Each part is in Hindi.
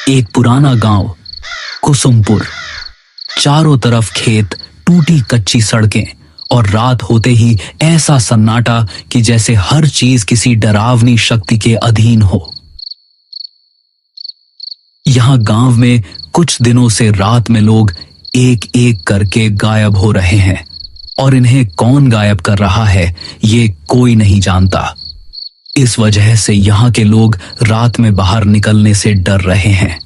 एक पुराना गांव कुसुमपुर। चारों तरफ खेत, टूटी कच्ची सड़कें और रात होते ही ऐसा सन्नाटा कि जैसे हर चीज किसी डरावनी शक्ति के अधीन हो। यहां गांव में कुछ दिनों से रात में लोग एक एक करके गायब हो रहे हैं और इन्हें कौन गायब कर रहा है ये कोई नहीं जानता। इस वजह से यहां के लोग रात में बाहर निकलने से डर रहे हैं।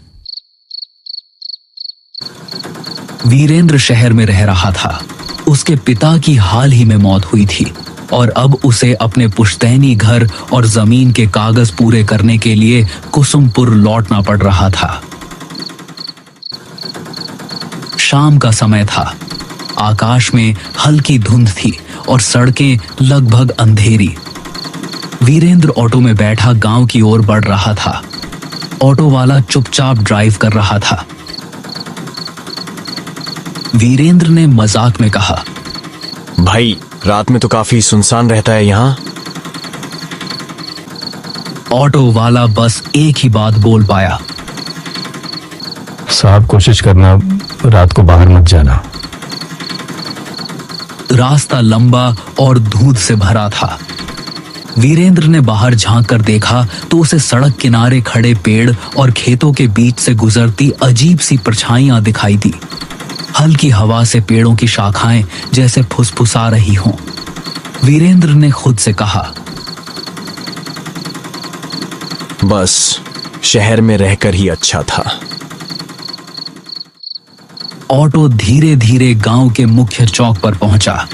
वीरेंद्र शहर में रह रहा था। उसके पिता की हाल ही में मौत हुई थी और अब उसे अपने पुश्तैनी घर और जमीन के कागज पूरे करने के लिए कुसुमपुर लौटना पड़ रहा था। शाम का समय था। आकाश में हल्की धुंध थी और सड़कें लगभग अंधेरी। वीरेंद्र ऑटो में बैठा गांव की ओर बढ़ रहा था। ऑटो वाला चुपचाप ड्राइव कर रहा था। वीरेंद्र ने मजाक में कहा, भाई रात में तो काफी सुनसान रहता है यहाँ। ऑटो वाला बस एक ही बात बोल पाया, साहब कोशिश करना रात को बाहर मत जाना। रास्ता लंबा और धूंध से भरा था। वीरेंद्र ने बाहर झांक कर देखा तो उसे सड़क किनारे खड़े पेड़ और खेतों के बीच से गुजरती अजीब सी परछाइयां दिखाई दी। हल्की हवा से पेड़ों की शाखाएं जैसे फुसफुसा रही हों। वीरेंद्र ने खुद से कहा, बस शहर में रहकर ही अच्छा था। ऑटो धीरे धीरे गांव के मुख्य चौक पर पहुंचा।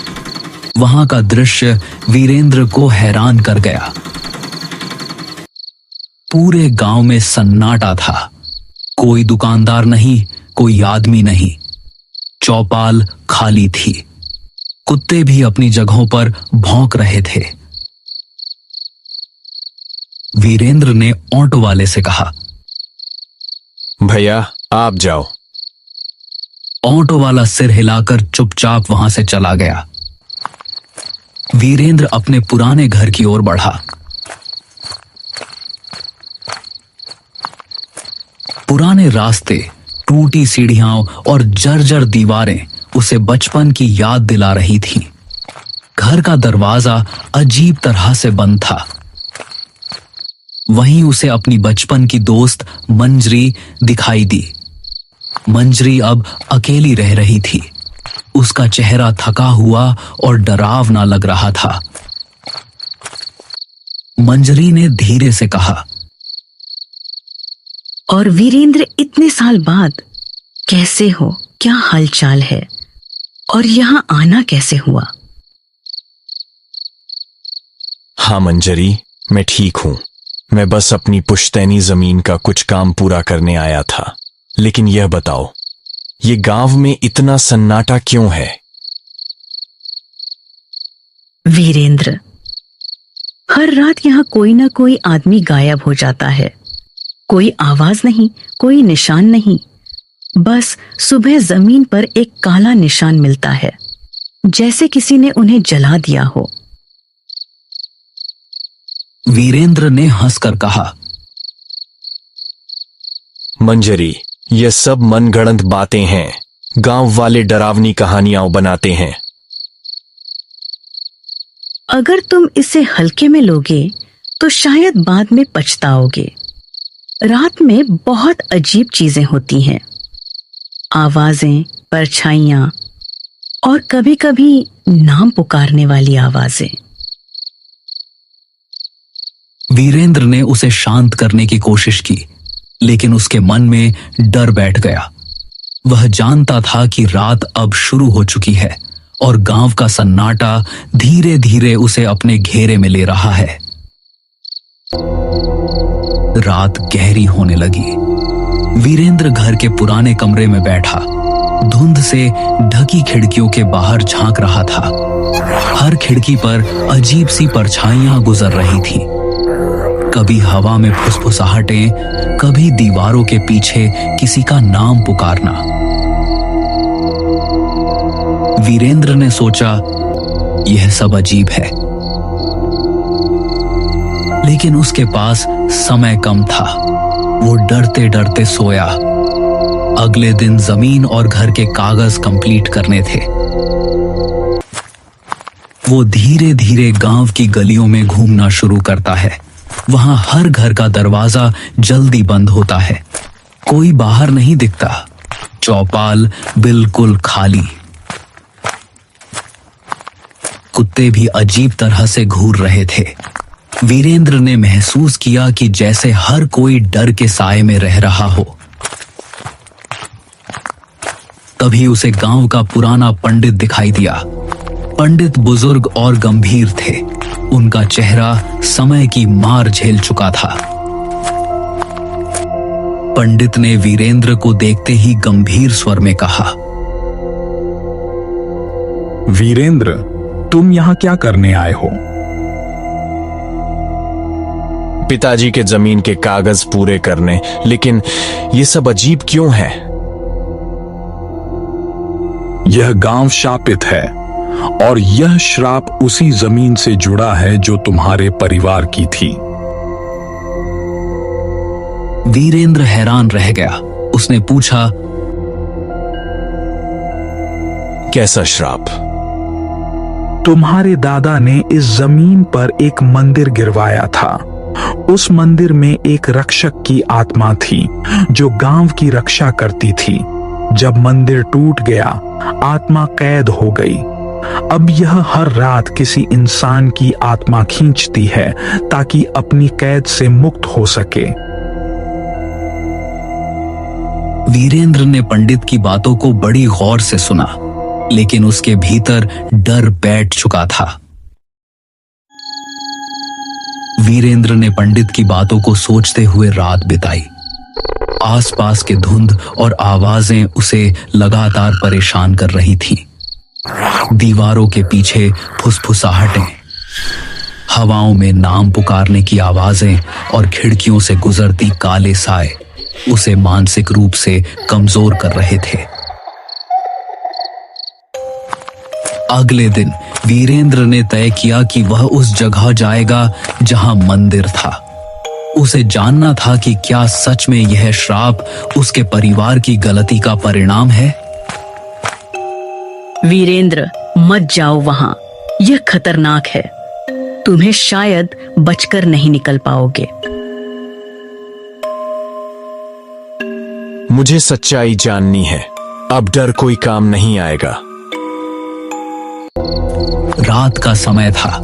वहां का दृश्य वीरेंद्र को हैरान कर गया। पूरे गांव में सन्नाटा था। कोई दुकानदार नहीं, कोई आदमी नहीं। चौपाल खाली थी। कुत्ते भी अपनी जगहों पर भौंक रहे थे। वीरेंद्र ने ऑटो वाले से कहा, भैया आप जाओ। ऑटो वाला सिर हिलाकर चुपचाप वहां से चला गया। वीरेंद्र अपने पुराने घर की ओर बढ़ा। पुराने रास्ते, टूटी सीढ़ियां और जर्जर दीवारें उसे बचपन की याद दिला रही थीं। घर का दरवाजा अजीब तरह से बंद था। वहीं उसे अपनी बचपन की दोस्त मंजरी दिखाई दी। मंजरी अब अकेली रह रही थी। उसका चेहरा थका हुआ और डरावना लग रहा था। मंजरी ने धीरे से कहा, और वीरेंद्र इतने साल बाद कैसे हो? क्या हालचाल है? और यहाँ आना कैसे हुआ? हाँ मंजरी, मैं ठीक हूं। मैं बस अपनी पुश्तैनी जमीन का कुछ काम पूरा करने आया था। लेकिन यह बताओ, ये गांव में इतना सन्नाटा क्यों है? वीरेंद्र, हर रात यहाँ कोई ना कोई आदमी गायब हो जाता है। कोई आवाज नहीं, कोई निशान नहीं। बस सुबह जमीन पर एक काला निशान मिलता है, जैसे किसी ने उन्हें जला दिया हो। वीरेंद्र ने हंसकर कहा, मंजरी, ये सब मनगढ़ंत बातें हैं। गांव वाले डरावनी कहानियां बनाते हैं। अगर तुम इसे हल्के में लोगे तो शायद बाद में पछताओगे। रात में बहुत अजीब चीजें होती हैं। आवाजें, परछाइयां और कभी-कभी नाम पुकारने वाली आवाजें। वीरेंद्र ने उसे शांत करने की कोशिश की, लेकिन उसके मन में डर बैठ गया। वह जानता था कि रात अब शुरू हो चुकी है और गांव का सन्नाटा धीरे धीरे उसे अपने घेरे में ले रहा है। रात गहरी होने लगी। वीरेंद्र घर के पुराने कमरे में बैठा, धुंध से ढकी खिड़कियों के बाहर झांक रहा था। हर खिड़की पर अजीब सी परछाइयां गुजर रही थीं। कभी हवा में फुसफुसाहटें, कभी दीवारों के पीछे किसी का नाम पुकारना। वीरेंद्र ने सोचा, यह सब अजीब है, लेकिन उसके पास समय कम था। वो डरते डरते सोया। अगले दिन जमीन और घर के कागज कंप्लीट करने थे। वो धीरे धीरे गांव की गलियों में घूमना शुरू करता है। वहां हर घर का दरवाजा जल्दी बंद होता है। कोई बाहर नहीं दिखता। चौपाल बिल्कुल खाली। कुत्ते भी अजीब तरह से घूर रहे थे। वीरेंद्र ने महसूस किया कि जैसे हर कोई डर के साए में रह रहा हो। तभी उसे गांव का पुराना पंडित दिखाई दिया। पंडित बुजुर्ग और गंभीर थे। उनका चेहरा समय की मार झेल चुका था। पंडित ने वीरेंद्र को देखते ही गंभीर स्वर में कहा, वीरेंद्र, तुम यहां क्या करने आए हो? पिताजी के जमीन के कागज पूरे करने, लेकिन ये सब अजीब क्यों है? यह गांव शापित है और यह श्राप उसी जमीन से जुड़ा है जो तुम्हारे परिवार की थी। वीरेंद्र हैरान रह गया। उसने पूछा, कैसा श्राप? तुम्हारे दादा ने इस जमीन पर एक मंदिर गिरवाया था। उस मंदिर में एक रक्षक की आत्मा थी जो गांव की रक्षा करती थी। जब मंदिर टूट गया, आत्मा कैद हो गई। अब यह हर रात किसी इंसान की आत्मा खींचती है ताकि अपनी कैद से मुक्त हो सके। वीरेंद्र ने पंडित की बातों को बड़ी गौर से सुना, लेकिन उसके भीतर डर बैठ चुका था। वीरेंद्र ने पंडित की बातों को सोचते हुए रात बिताई। आसपास के धुंध और आवाजें उसे लगातार परेशान कर रही थीं। दीवारों के पीछे फुसफुसाहटें, हवाओं में नाम पुकारने की आवाजें और खिड़कियों से गुजरती काले साए उसे मानसिक रूप से कमजोर कर रहे थे। अगले दिन वीरेंद्र ने तय किया कि वह उस जगह जाएगा जहां मंदिर था। उसे जानना था कि क्या सच में यह श्राप उसके परिवार की गलती का परिणाम है। वीरेंद्र, मत जाओ वहां। यह खतरनाक है। तुम्हें शायद बचकर नहीं निकल पाओगे। मुझे सच्चाई जाननी है। अब डर कोई काम नहीं आएगा। रात का समय था।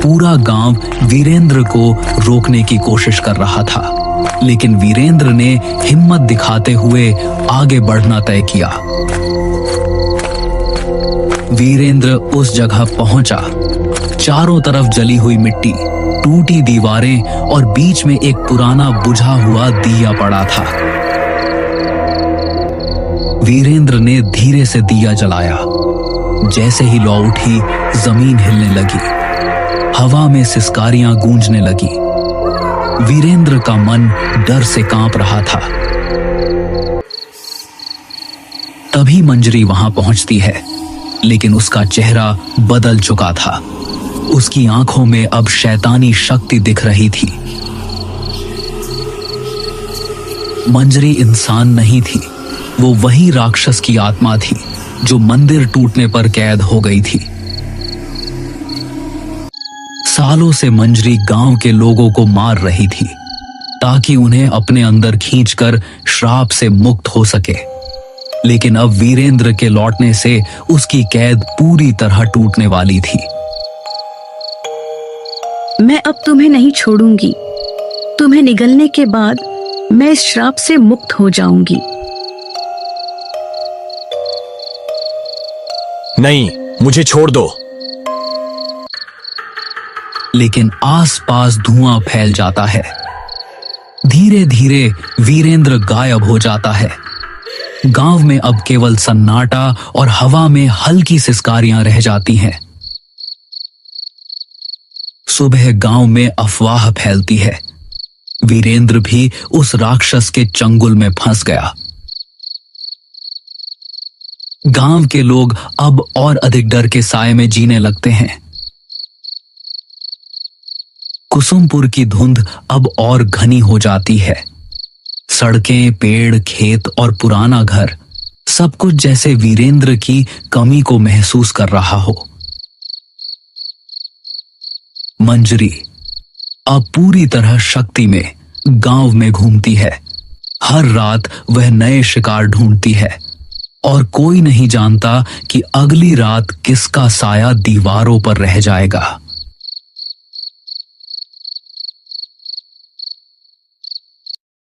पूरा गांव वीरेंद्र को रोकने की कोशिश कर रहा था, लेकिन वीरेंद्र ने हिम्मत दिखाते हुए आगे बढ़ना तय किया। वीरेंद्र उस जगह पहुंचा। चारों तरफ जली हुई मिट्टी, टूटी दीवारें और बीच में एक पुराना बुझा हुआ दिया पड़ा था। वीरेंद्र ने धीरे से दिया जलाया। जैसे ही लौ उठी, जमीन हिलने लगी। हवा में सिसकारियां गूंजने लगी। वीरेंद्र का मन डर से कांप रहा था। तभी मंजरी वहां पहुंचती है, लेकिन उसका चेहरा बदल चुका था। उसकी आंखों में अब शैतानी शक्ति दिख रही थी। मंजरी इंसान नहीं थी। वो वही राक्षस की आत्मा थी जो मंदिर टूटने पर कैद हो गई थी। सालों से मंजरी गांव के लोगों को मार रही थी ताकि उन्हें अपने अंदर खींचकर श्राप से मुक्त हो सके। लेकिन अब वीरेंद्र के लौटने से उसकी कैद पूरी तरह टूटने वाली थी। मैं अब तुम्हें नहीं छोड़ूंगी। तुम्हें निगलने के बाद मैं इस श्राप से मुक्त हो जाऊंगी। नहीं, मुझे छोड़ दो। लेकिन आसपास धुआं फैल जाता है। धीरे धीरे वीरेंद्र गायब हो जाता है। गांव में अब केवल सन्नाटा और हवा में हल्की सिसकारियां रह जाती हैं। सुबह गांव में अफवाह फैलती है। वीरेंद्र भी उस राक्षस के चंगुल में फंस गया। गांव के लोग अब और अधिक डर के साए में जीने लगते हैं। कुसुमपुर की धुंध अब और घनी हो जाती है। सड़कें, पेड़, खेत और पुराना घर सब कुछ जैसे वीरेंद्र की कमी को महसूस कर रहा हो। मंजरी अब पूरी तरह शक्ति में गांव में घूमती है। हर रात वह नए शिकार ढूंढती है और कोई नहीं जानता कि अगली रात किसका साया दीवारों पर रह जाएगा।